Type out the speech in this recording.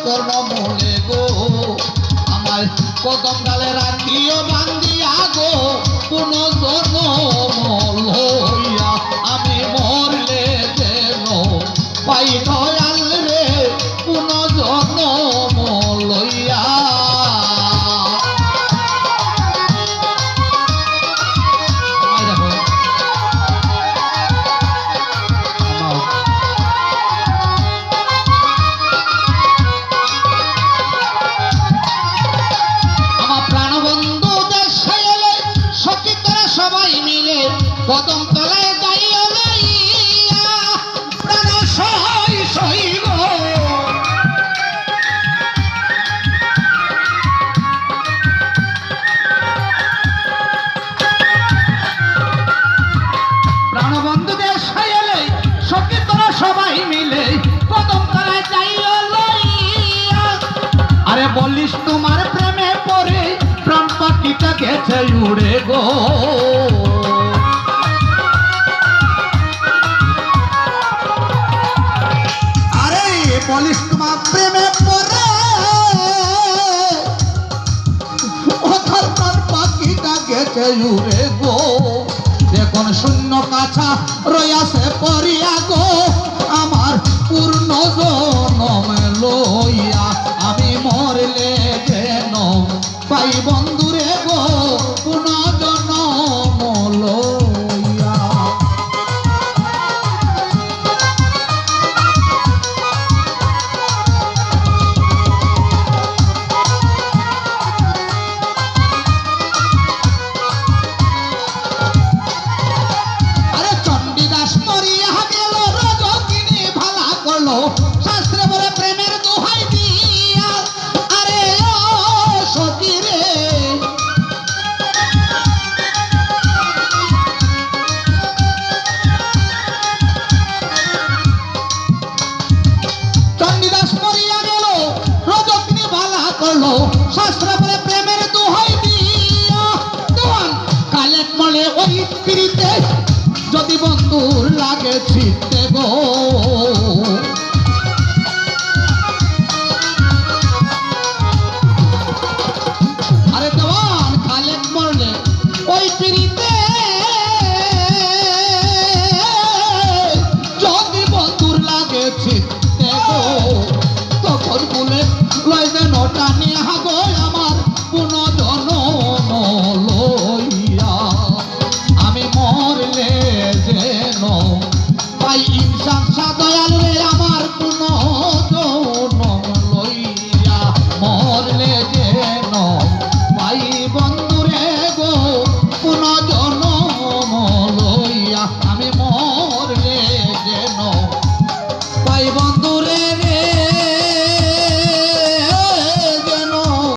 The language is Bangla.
কর্ণমূলে গো আমার কদম ডালে রাখিও বান্দিয়া গো কোন জনম লইয়া আমি মরলে যেন পাই দয়াল রে কোন জনম লইয়া কদম তলায় যাইও লইয়া প্রাণ সই সই গো প্রাণবন্ধুদের সাইলে সখী তোরা সবাই মিলে কদম তলায় যাইও লইয়া আরে বলিস তোমার প্রেমে পড়ে প্রাণ পাখিটা গেছে উড়ে গো বলিস তোমার প্রেমে পড়ে ওথার প্রাণ পাখিটা গেছে উড়ে গো এখন শূন্য কাছা রয়াছে পড়িয়া গো আমার পূর্ণ জনম লইয়া আমি মরলে যেন পাই বন্ধুরে গো পূর্ণ জনম লইয়া শাস্ত্রে বলে প্রেমের দোহাই দিয়া আরে ও সখী রে চণ্ডীদাস মরিয়া গেল রজকিনী ভালা করলো শাস্ত্রে বলে প্রেমের দোহাই দিয়া দোয়ান কালেক মলে ওই পিড়িতে যদি বন্ধুর লাগে ছিটতে গো ওই পিড়িতে যদি বন্ধুর লাগে ছিটতে গো তখন বলে লয় যেন টানি